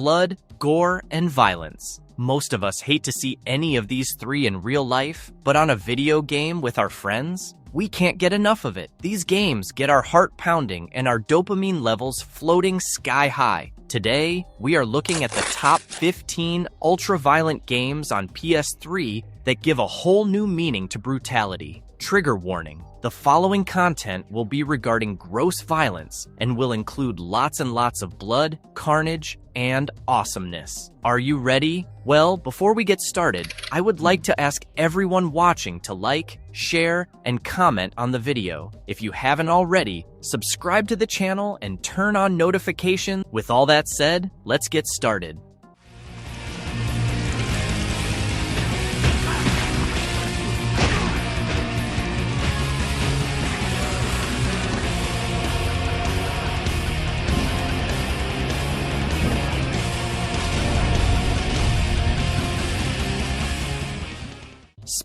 blood, gore, and violence. Most of us hate to see any of these three in real life, but on a video game with our friends, we can't get enough of it. These games get our heart pounding and our dopamine levels floating sky high. Today, we are looking at the top 15 ultra-violent games on PS3 that give a whole new meaning to brutality. Trigger warning. The following content will be regarding gross violence and will include lots and lots of blood, carnage, and awesomeness. Are you ready? Well, before we get started, I would like to ask everyone watching to like, share, and comment on the video. If you haven't already, subscribe to the channel and turn on notifications. With all that said, let's get started.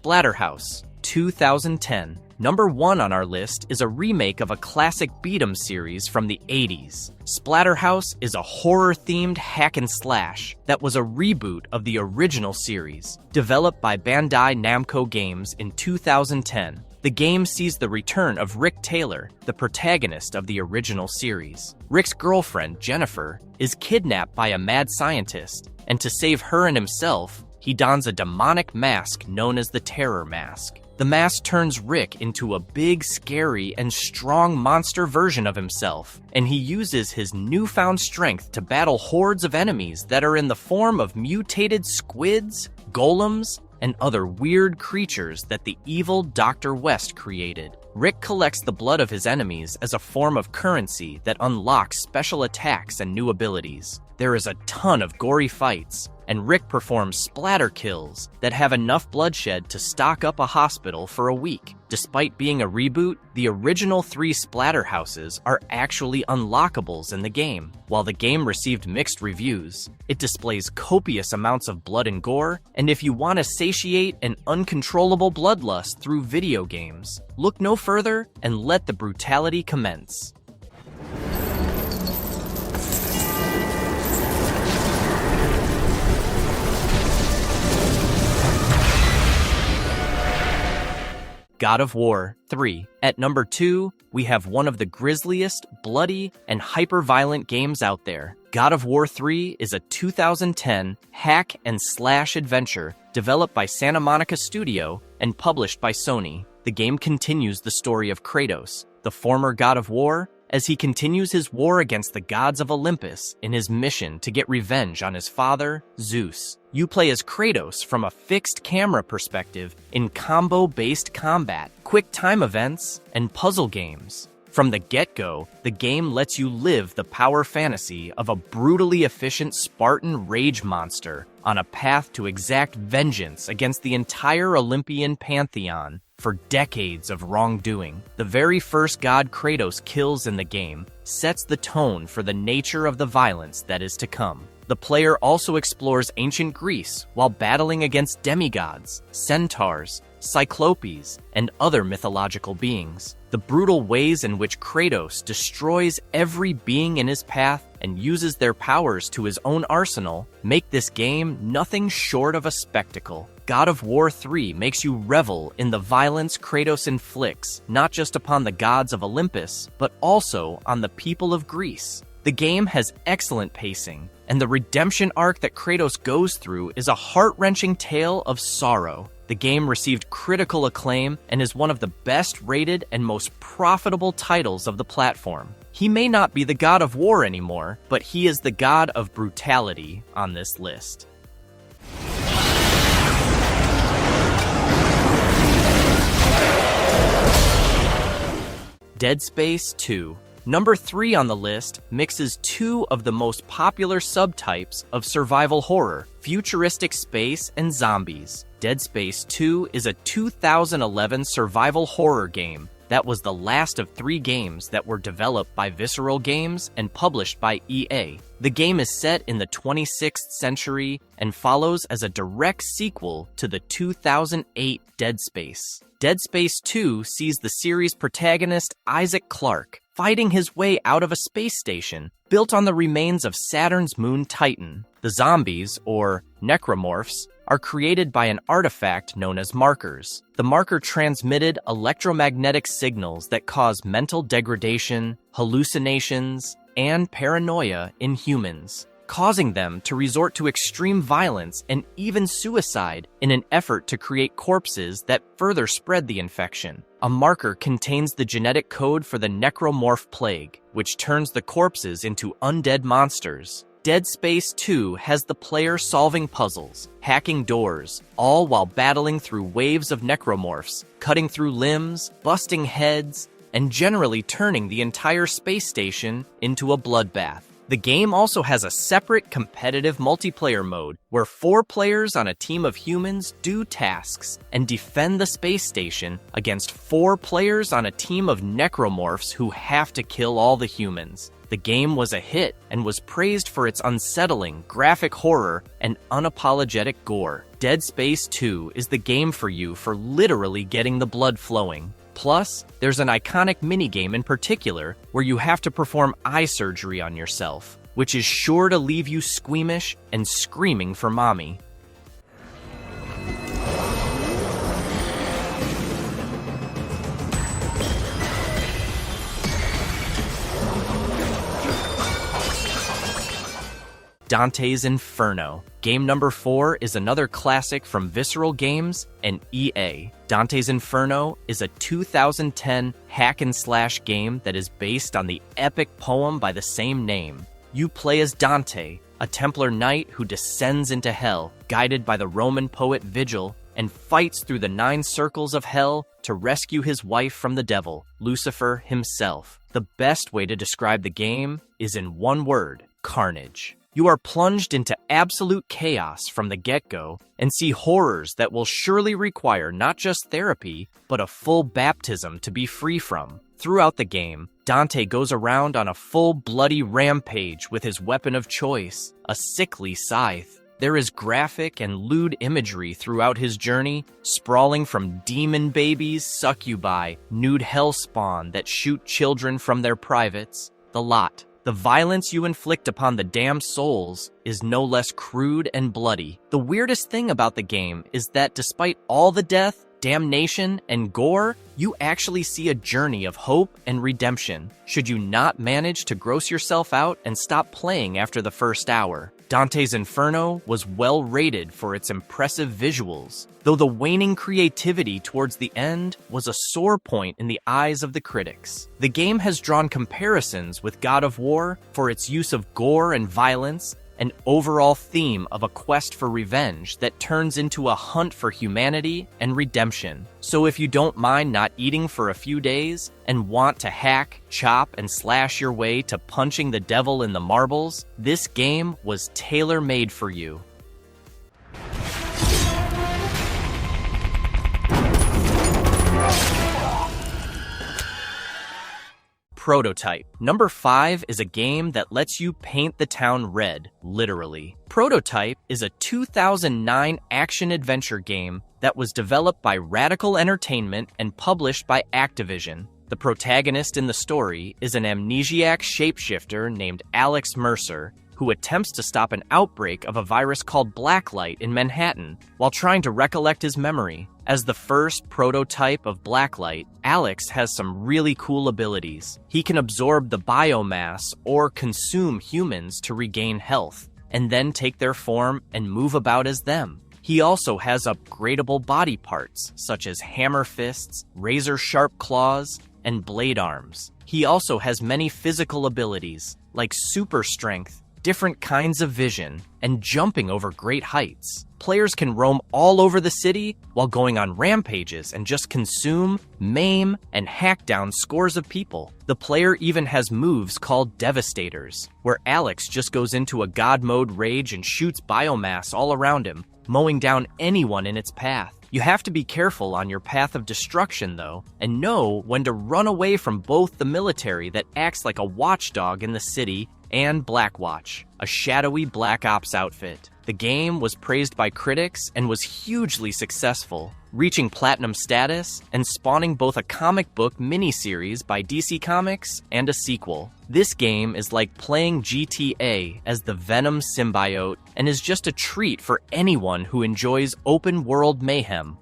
Splatterhouse, 2010. Number 1 on our list is a remake of a classic beat-'em series from the 80s. Splatterhouse is a horror-themed hack and slash that was a reboot of the original series, developed by Bandai Namco Games in 2010. The game sees the return of Rick Taylor, the protagonist of the original series. Rick's girlfriend, Jennifer, is kidnapped by a mad scientist, and to save her and himself, he dons a demonic mask known as the Terror Mask. The mask turns Rick into a big, scary, and strong monster version of himself, and he uses his newfound strength to battle hordes of enemies that are in the form of mutated squids, golems, and other weird creatures that the evil Dr. West created. Rick collects the blood of his enemies as a form of currency that unlocks special attacks and new abilities. There is a ton of gory fights, and Rick performs splatter kills that have enough bloodshed to stock up a hospital for a week. Despite being a reboot, the original 3 Splatterhouses are actually unlockables in the game. While the game received mixed reviews, it displays copious amounts of blood and gore, and if you want to satiate an uncontrollable bloodlust through video games, look no further and let the brutality commence. God of War 3. At number 2, we have one of the grisliest, bloody, and hyper-violent games out there. God of War 3 is a 2010 hack and slash adventure developed by Santa Monica Studio and published by Sony. The game continues the story of Kratos, the former god of war, as he continues his war against the gods of Olympus in his mission to get revenge on his father, Zeus. You play as Kratos from a fixed camera perspective in combo-based combat, quick time events, and puzzle games. From the get-go, the game lets you live the power fantasy of a brutally efficient Spartan rage monster on a path to exact vengeance against the entire Olympian pantheon for decades of wrongdoing. The very first god Kratos kills in the game sets the tone for the nature of the violence that is to come. The player also explores ancient Greece while battling against demigods, centaurs, cyclopes, and other mythological beings. The brutal ways in which Kratos destroys every being in his path and uses their powers to his own arsenal make this game nothing short of a spectacle. God of War 3 makes you revel in the violence Kratos inflicts, not just upon the gods of Olympus, but also on the people of Greece. The game has excellent pacing, and the redemption arc that Kratos goes through is a heart-wrenching tale of sorrow. The game received critical acclaim and is one of the best-rated and most profitable titles of the platform. He may not be the god of war anymore, but he is the god of brutality on this list. Dead Space 2. Number 3 on the list mixes 2 of the most popular subtypes of survival horror, futuristic space and zombies. Dead Space 2 is a 2011 survival horror game that was the last of 3 games that were developed by Visceral Games and published by EA. The game is set in the 26th century and follows as a direct sequel to the 2008 Dead Space. Dead Space 2 sees the series protagonist Isaac Clarke, fighting his way out of a space station built on the remains of Saturn's moon Titan. The zombies, or necromorphs, are created by an artifact known as markers. The marker transmitted electromagnetic signals that cause mental degradation, hallucinations, and paranoia in humans, causing them to resort to extreme violence and even suicide in an effort to create corpses that further spread the infection. A marker contains the genetic code for the necromorph plague, which turns the corpses into undead monsters. Dead Space 2 has the player solving puzzles, hacking doors, all while battling through waves of necromorphs, cutting through limbs, busting heads, and generally turning the entire space station into a bloodbath. The game also has a separate competitive multiplayer mode where 4 players on a team of humans do tasks and defend the space station against 4 players on a team of necromorphs who have to kill all the humans. The game was a hit and was praised for its unsettling, graphic horror and unapologetic gore. Dead Space 2 is the game for you for literally getting the blood flowing. Plus, there's an iconic minigame in particular where you have to perform eye surgery on yourself, which is sure to leave you squeamish and screaming for mommy. Dante's Inferno. Game number 4 is another classic from Visceral Games and EA. Dante's Inferno is a 2010 hack-and-slash game that is based on the epic poem by the same name. You play as Dante, a Templar knight who descends into hell, guided by the Roman poet Virgil, and fights through the 9 circles of hell to rescue his wife from the devil, Lucifer himself. The best way to describe the game is in one word: carnage. You are plunged into absolute chaos from the get-go and see horrors that will surely require not just therapy, but a full baptism to be free from. Throughout the game, Dante goes around on a full bloody rampage with his weapon of choice, a sickly scythe. There is graphic and lewd imagery throughout his journey, sprawling from demon babies, succubi, nude hellspawn that shoot children from their privates, the lot. The violence you inflict upon the damned souls is no less crude and bloody. The weirdest thing about the game is that despite all the death, damnation, and gore, you actually see a journey of hope and redemption, should you not manage to gross yourself out and stop playing after the first hour. Dante's Inferno was well rated for its impressive visuals, though the waning creativity towards the end was a sore point in the eyes of the critics. The game has drawn comparisons with God of War for its use of gore and violence, an overall theme of a quest for revenge that turns into a hunt for humanity and redemption. So if you don't mind not eating for a few days and want to hack, chop, and slash your way to punching the devil in the marbles, this game was tailor-made for you. Prototype. Number 5 is a game that lets you paint the town red, literally. Prototype is a 2009 action-adventure game that was developed by Radical Entertainment and published by Activision. The protagonist in the story is an amnesiac shapeshifter named Alex Mercer, who attempts to stop an outbreak of a virus called Blacklight in Manhattan while trying to recollect his memory. As the first prototype of Blacklight, Alex has some really cool abilities. He can absorb the biomass or consume humans to regain health, and then take their form and move about as them. He also has upgradable body parts, such as hammer fists, razor-sharp claws, and blade arms. He also has many physical abilities, like super strength, different kinds of vision, and jumping over great heights. Players can roam all over the city while going on rampages and just consume, maim, and hack down scores of people. The player even has moves called Devastators, where Alex just goes into a god mode rage and shoots biomass all around him, mowing down anyone in its path. You have to be careful on your path of destruction, though, and know when to run away from both the military that acts like a watchdog in the city and Blackwatch, a shadowy Black Ops outfit. The game was praised by critics and was hugely successful. reaching platinum status and spawning both a comic book miniseries by DC Comics and a sequel. This game is like playing GTA as the Venom symbiote and is just a treat for anyone who enjoys open-world mayhem.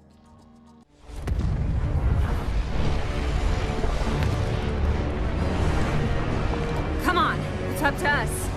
Come on, it's up to us.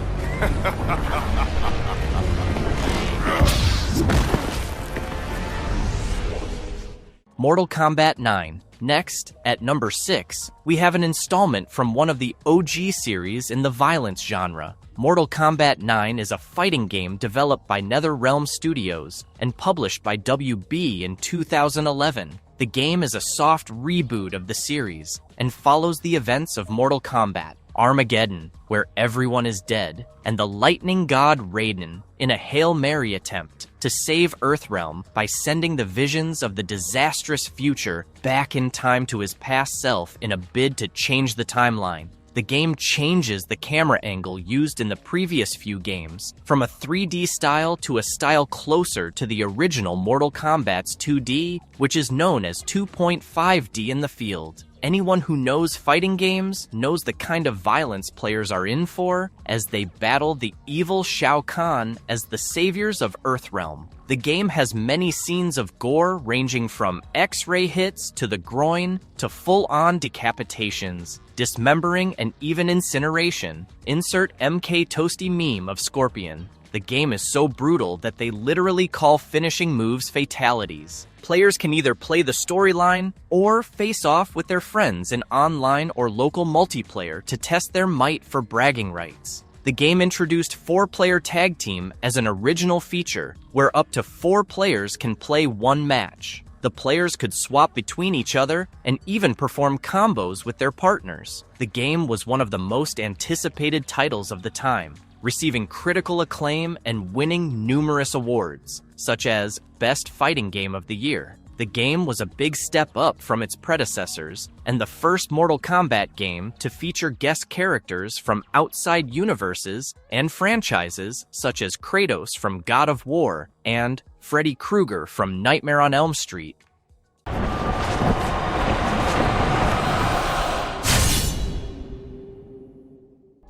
Mortal Kombat 9. Next, at number 6, we have an installment from one of the OG series in the violence genre. Mortal Kombat 9 is a fighting game developed by NetherRealm Studios and published by WB in 2011. The game is a soft reboot of the series and follows the events of Mortal Kombat, Armageddon, where everyone is dead, and the lightning god Raiden in a Hail Mary attempt to save Earthrealm by sending the visions of the disastrous future back in time to his past self in a bid to change the timeline. The game changes the camera angle used in the previous few games from a 3D style to a style closer to the original Mortal Kombat's 2D, which is known as 2.5D in the field. Anyone who knows fighting games knows the kind of violence players are in for as they battle the evil Shao Kahn as the saviors of Earthrealm. The game has many scenes of gore ranging from X-ray hits to the groin to full-on decapitations, dismembering, and even incineration. Insert MK Toasty meme of Scorpion. The game is so brutal that they literally call finishing moves fatalities. Players can either play the storyline or face off with their friends in online or local multiplayer to test their might for bragging rights. The game introduced 4-player tag team as an original feature, where up to 4 players can play one match. The players could swap between each other and even perform combos with their partners. The game was one of the most anticipated titles of the time, receiving critical acclaim and winning numerous awards, such as Best Fighting Game of the Year. The game was a big step up from its predecessors, and the first Mortal Kombat game to feature guest characters from outside universes and franchises such as Kratos from God of War and Freddy Krueger from Nightmare on Elm Street.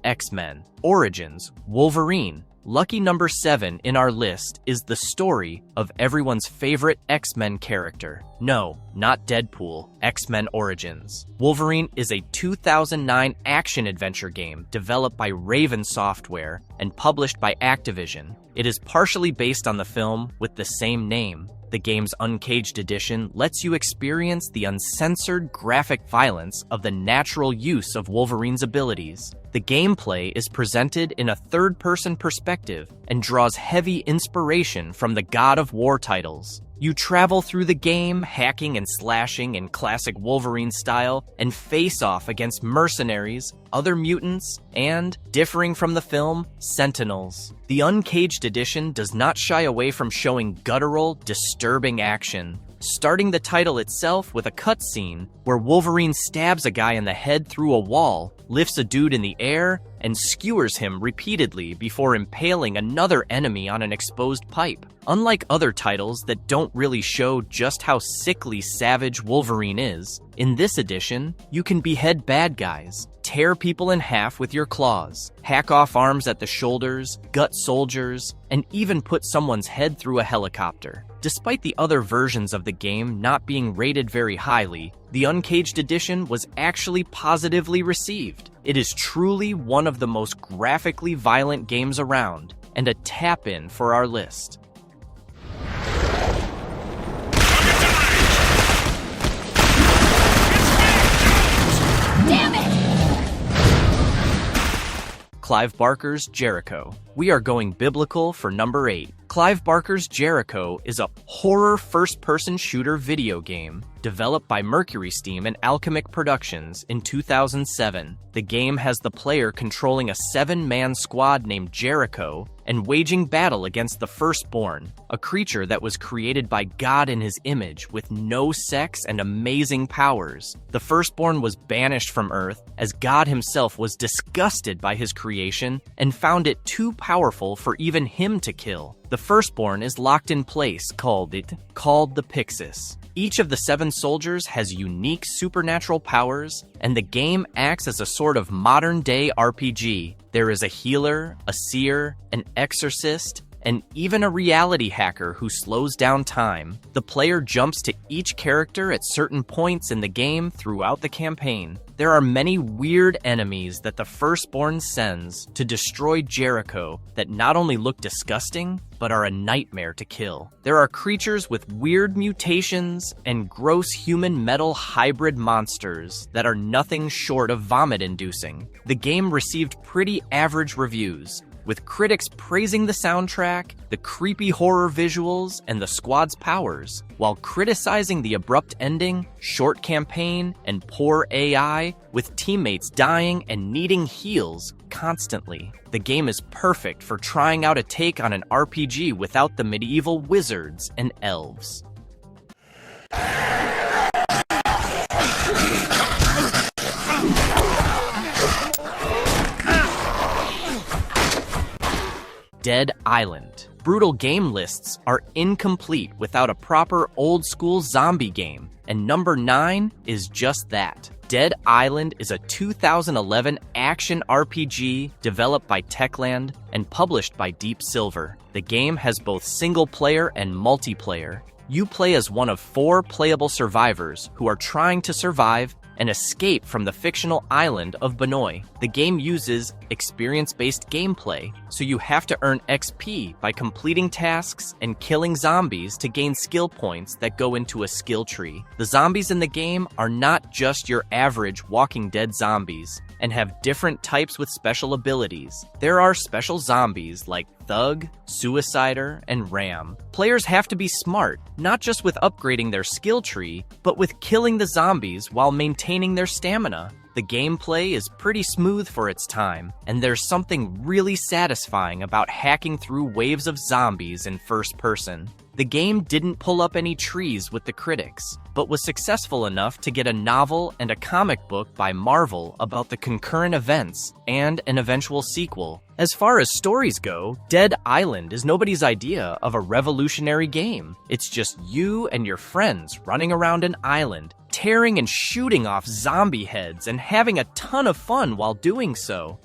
X-Men Origins Wolverine. Lucky number 7 in our list is the story of everyone's favorite X-Men character. No, not Deadpool, X-Men Origins. Wolverine is a 2009 action-adventure game developed by Raven Software and published by Activision. It is partially based on the film with the same name. The game's Uncaged edition lets you experience the uncensored graphic violence of the natural use of Wolverine's abilities. The gameplay is presented in a third-person perspective and draws heavy inspiration from the God of War titles. You travel through the game, hacking and slashing in classic Wolverine style, and face off against mercenaries, other mutants, and, differing from the film, Sentinels. The Uncaged edition does not shy away from showing guttural, disturbing action, starting the title itself with a cutscene where Wolverine stabs a guy in the head through a wall, lifts a dude in the air, and skewers him repeatedly before impaling another enemy on an exposed pipe. Unlike other titles that don't really show just how sickly savage Wolverine is, in this edition, you can behead bad guys, tear people in half with your claws, hack off arms at the shoulders, gut soldiers, and even put someone's head through a helicopter. Despite the other versions of the game not being rated very highly, the Uncaged edition was actually positively received. It is truly one of the most graphically violent games around, and a tap-in for our list. Damn it! Clive Barker's Jericho. We are going biblical for number 8. Clive Barker's Jericho is a horror first-person shooter video game developed by Mercury Steam and Alchemic Productions in 2007. The game has the player controlling a 7-man squad named Jericho and waging battle against the Firstborn, a creature that was created by God in his image with no sex and amazing powers. The Firstborn was banished from Earth as God himself was disgusted by his creation and found it too powerful for even him to kill. The Firstborn is locked in place called the Pyxis. Each of the 7 soldiers has unique supernatural powers, and the game acts as a sort of modern-day RPG. There is a healer, a seer, an exorcist, and even a reality hacker who slows down time. The player jumps to each character at certain points in the game throughout the campaign. There are many weird enemies that the Firstborn sends to destroy Jericho that not only look disgusting, but are a nightmare to kill. There are creatures with weird mutations and gross human metal hybrid monsters that are nothing short of vomit-inducing. The game received pretty average reviews, with critics praising the soundtrack, the creepy horror visuals, and the squad's powers, while criticizing the abrupt ending, short campaign, and poor AI, with teammates dying and needing heals constantly. The game is perfect for trying out a take on an RPG without the medieval wizards and elves. Dead Island. Brutal game lists are incomplete without a proper old-school zombie game, and number 9 is just that. Dead Island is a 2011 action RPG developed by Techland and published by Deep Silver. The game has both single-player and multiplayer. You play as one of 4 playable survivors who are trying to survive and escape from the fictional island of Banoi. The game uses experience-based gameplay, so you have to earn XP by completing tasks and killing zombies to gain skill points that go into a skill tree. The zombies in the game are not just your average Walking Dead zombies, and have different types with special abilities. There are special zombies like Thug, Suicider, and Ram. Players have to be smart, not just with upgrading their skill tree, but with killing the zombies while maintaining their stamina. The gameplay is pretty smooth for its time, and there's something really satisfying about hacking through waves of zombies in first person. The game didn't pull up any trees with the critics, but was successful enough to get a novel and a comic book by Marvel about the concurrent events and an eventual sequel. As far as stories go, Dead Island is nobody's idea of a revolutionary game. It's just you and your friends running around an island, tearing and shooting off zombie heads and having a ton of fun while doing so.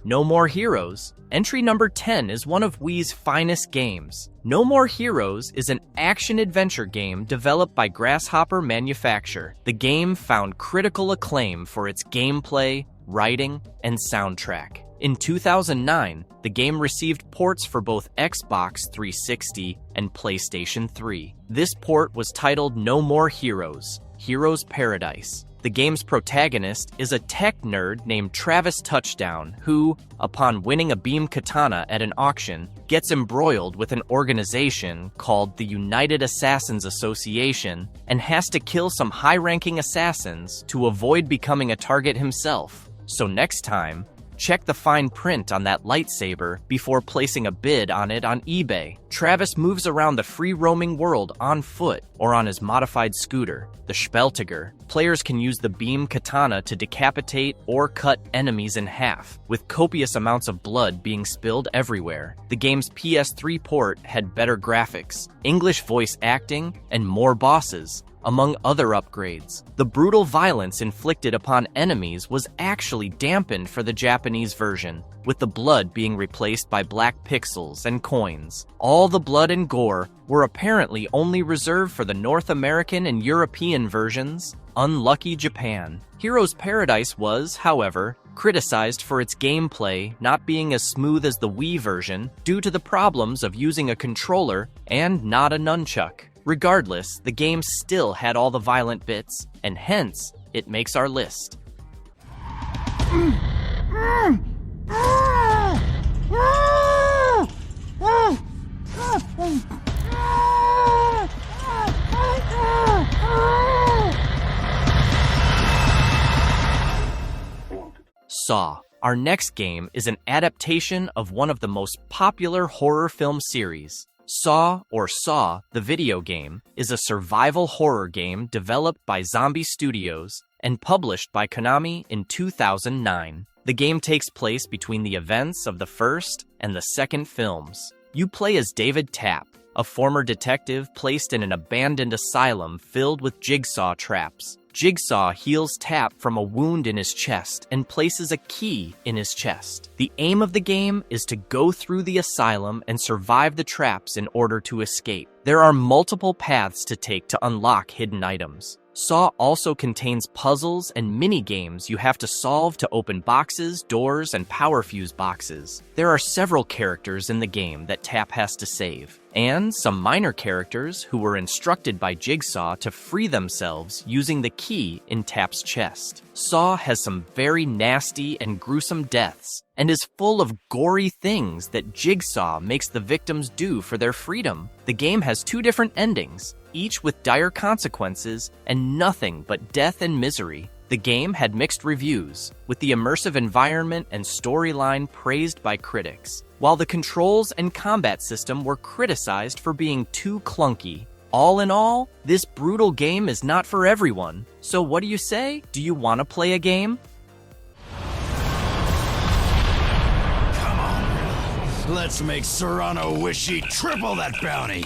No More Heroes. Entry number 10 is one of Wii's finest games. No More Heroes is an action-adventure game developed by Grasshopper Manufacture. The game found critical acclaim for its gameplay, writing, and soundtrack. In 2009, the game received ports for both Xbox 360 and PlayStation 3. This port was titled No More Heroes: Heroes Paradise. The game's protagonist is a tech nerd named Travis Touchdown who, upon winning a beam katana at an auction, gets embroiled with an organization called the United Assassins Association and has to kill some high-ranking assassins to avoid becoming a target himself. So next time, check the fine print on that lightsaber before placing a bid on it on eBay. Travis moves around the free-roaming world on foot or on his modified scooter, the Splatterhouse. Players can use the beam katana to decapitate or cut enemies in half, with copious amounts of blood being spilled everywhere. The game's PS3 port had better graphics, English voice acting, and more bosses, among other upgrades. The brutal violence inflicted upon enemies was actually dampened for the Japanese version, with the blood being replaced by black pixels and coins. All the blood and gore were apparently only reserved for the North American and European versions. Unlucky Japan. Heroes Paradise was, however, criticized for its gameplay not being as smooth as the Wii version due to the problems of using a controller and not a nunchuck. Regardless, the game still had all the violent bits, and hence, it makes our list. Saw. Our next game is an adaptation of one of the most popular horror film series. Saw, or Saw, the video game, is a survival horror game developed by Zombie Studios and published by Konami in 2009. The game takes place between the events of the first and the second films. You play as David Tapp, a former detective placed in an abandoned asylum filled with jigsaw traps. Jigsaw heals Tap from a wound in his chest and places a key in his chest. The aim of the game is to go through the asylum and survive the traps in order to escape. There are multiple paths to take to unlock hidden items. Saw also contains puzzles and mini-games you have to solve to open boxes, doors, and power fuse boxes. There are several characters in the game that Tap has to save, and some minor characters who were instructed by Jigsaw to free themselves using the key in Tap's chest. Saw has some very nasty and gruesome deaths, and is full of gory things that Jigsaw makes the victims do for their freedom. The game has 2 different endings, each with dire consequences and nothing but death and misery. The game had mixed reviews, with the immersive environment and storyline praised by critics, while the controls and combat system were criticized for being too clunky. All in all, this brutal game is not for everyone. So what do you say? Do you want to play a game? Come on, let's make Serrano wish he'd triple that bounty.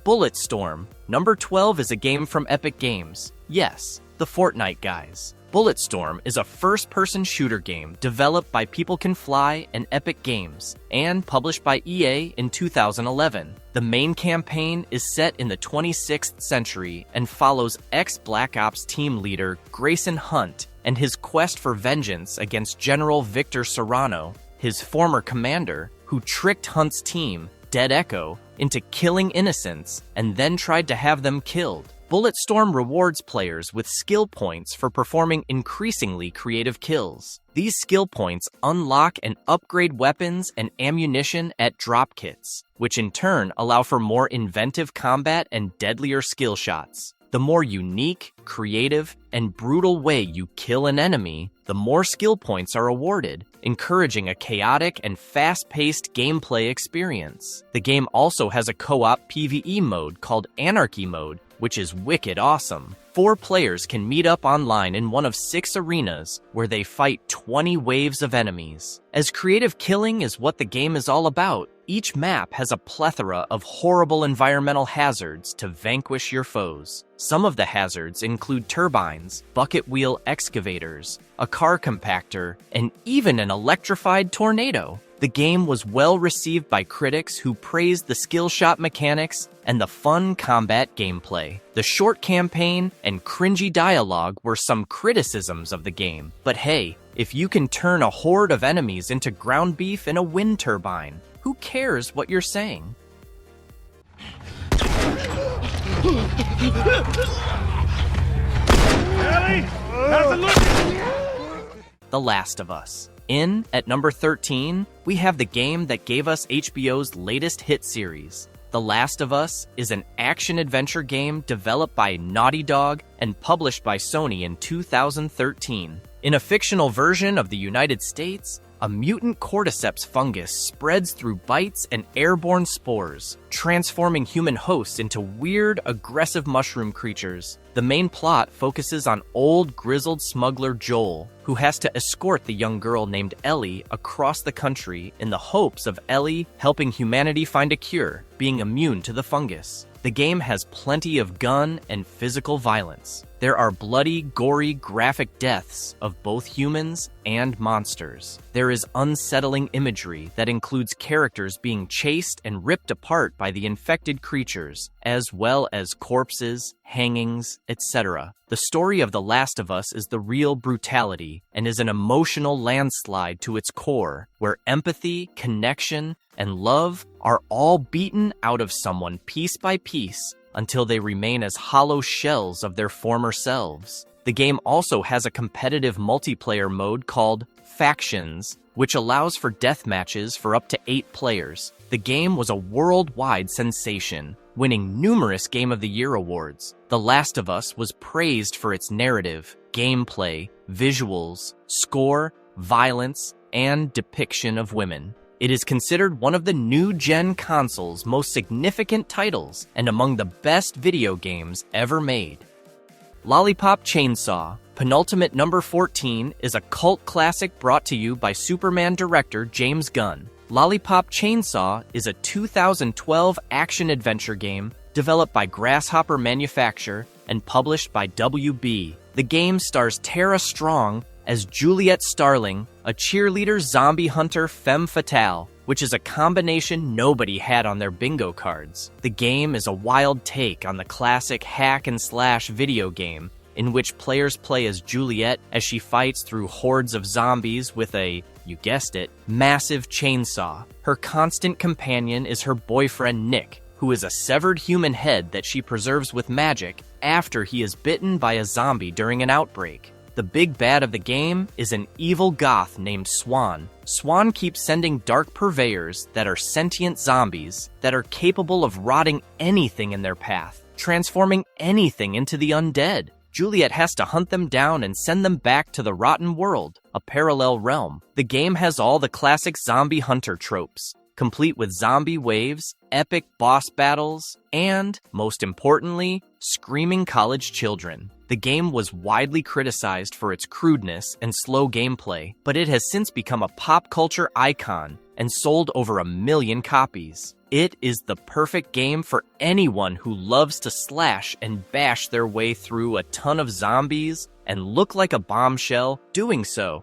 Bulletstorm. Number 12 is a game from Epic Games. Yes, the Fortnite guys. Bulletstorm is a first-person shooter game developed by People Can Fly and Epic Games, and published by EA in 2011. The main campaign is set in the 26th century and follows ex-Black Ops team leader Grayson Hunt and his quest for vengeance against General Victor Serrano, his former commander, who tricked Hunt's team, Dead Echo, into killing innocents and then tried to have them killed. Bulletstorm rewards players with skill points for performing increasingly creative kills. These skill points unlock and upgrade weapons and ammunition at drop kits, which in turn allow for more inventive combat and deadlier skill shots. The more unique, creative, and brutal way you kill an enemy, the more skill points are awarded, encouraging a chaotic and fast-paced gameplay experience. The game also has a co-op PvE mode called Anarchy Mode, which is wicked awesome. 4 players can meet up online in one of 6 arenas where they fight 20 waves of enemies. As creative killing is what the game is all about, each map has a plethora of horrible environmental hazards to vanquish your foes. Some of the hazards include turbines, bucket wheel excavators, a car compactor, and even an electrified tornado. The game was well received by critics who praised the skill shot mechanics and the fun combat gameplay. The short campaign and cringy dialogue were some criticisms of the game, but hey, if you can turn a horde of enemies into ground beef in a wind turbine, who cares what you're saying? The Last of Us. At number 13, we have the game that gave us HBO's latest hit series. The Last of Us is an action-adventure game developed by Naughty Dog and published by Sony in 2013. In a fictional version of the United States, a mutant cordyceps fungus spreads through bites and airborne spores, transforming human hosts into weird, aggressive mushroom creatures. The main plot focuses on old, grizzled smuggler Joel, who has to escort the young girl named Ellie across the country in the hopes of Ellie helping humanity find a cure, being immune to the fungus. The game has plenty of gun and physical violence. There are bloody, gory, graphic deaths of both humans and monsters. There is unsettling imagery that includes characters being chased and ripped apart by the infected creatures, as well as corpses, hangings, etc. The story of The Last of Us is the real brutality and is an emotional landslide to its core, where empathy, connection, and love are all beaten out of someone piece by piece until they remain as hollow shells of their former selves. The game also has a competitive multiplayer mode called Factions, which allows for death matches for up to 8 players. The game was a worldwide sensation, winning numerous Game of the Year awards. The Last of Us was praised for its narrative, gameplay, visuals, score, violence, and depiction of women. It is considered one of the new-gen console's most significant titles and among the best video games ever made. Lollipop Chainsaw. Penultimate number 14 is a cult classic brought to you by Superman director James Gunn. Lollipop Chainsaw is a 2012 action-adventure game developed by Grasshopper Manufacture and published by WB. The game stars Tara Strong as Juliet Starling, a cheerleader zombie hunter femme fatale, which is a combination nobody had on their bingo cards. The game is a wild take on the classic hack-and-slash video game in which players play as Juliet as she fights through hordes of zombies with a, you guessed it, massive chainsaw. Her constant companion is her boyfriend Nick, who is a severed human head that she preserves with magic after he is bitten by a zombie during an outbreak. The big bad of the game is an evil goth named Swan. Swan keeps sending dark purveyors that are sentient zombies that are capable of rotting anything in their path, transforming anything into the undead. Juliet has to hunt them down and send them back to the rotten world, a parallel realm. The game has all the classic zombie hunter tropes, complete with zombie waves, epic boss battles, and, most importantly, screaming college children. The game was widely criticized for its crudeness and slow gameplay, but it has since become a pop culture icon and sold over 1 million copies. It is the perfect game for anyone who loves to slash and bash their way through a ton of zombies and look like a bombshell doing so.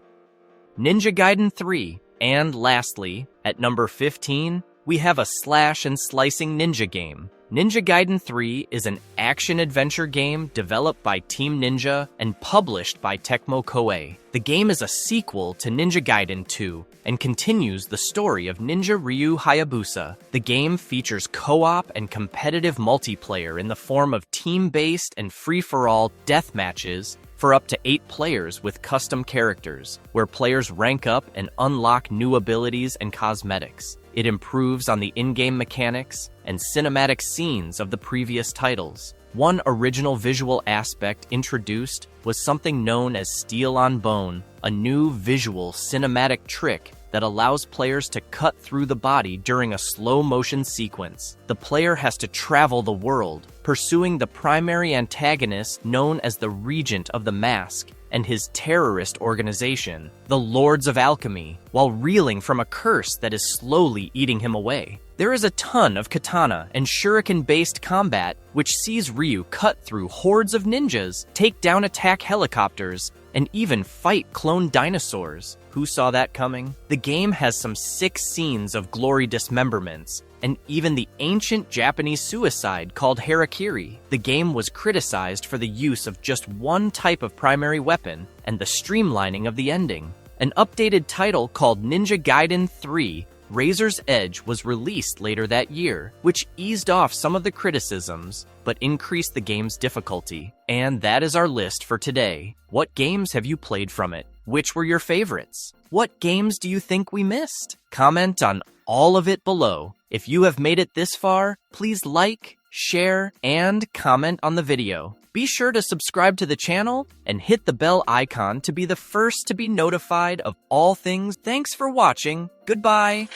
Ninja Gaiden 3. And lastly, at number 15, we have a slash and slicing ninja game. Ninja Gaiden 3 is an action-adventure game developed by Team Ninja and published by Tecmo Koei. The game is a sequel to Ninja Gaiden 2 and continues the story of Ninja Ryu Hayabusa. The game features co-op and competitive multiplayer in the form of team-based and free-for-all death matches for up to 8 players with custom characters, where players rank up and unlock new abilities and cosmetics. It improves on the in-game mechanics and cinematic scenes of the previous titles. One original visual aspect introduced was something known as Steel on Bone, a new visual cinematic trick that allows players to cut through the body during a slow-motion sequence. The player has to travel the world, pursuing the primary antagonist known as the Regent of the Mask and his terrorist organization, the Lords of Alchemy, while reeling from a curse that is slowly eating him away. There is a ton of katana and shuriken-based combat, which sees Ryu cut through hordes of ninjas, take down attack helicopters, and even fight clone dinosaurs. Who saw that coming? The game has some sick scenes of glory dismemberments, and even the ancient Japanese suicide called harakiri. The game was criticized for the use of just one type of primary weapon and the streamlining of the ending. An updated title called Ninja Gaiden 3 Razor's Edge was released later that year, which eased off some of the criticisms, but increased the game's difficulty. And that is our list for today. What games have you played from it? Which were your favorites? What games do you think we missed? Comment on all of it below. If you have made it this far, please like, share, and comment on the video. Be sure to subscribe to the channel and hit the bell icon to be the first to be notified of all things. Thanks for watching. Goodbye.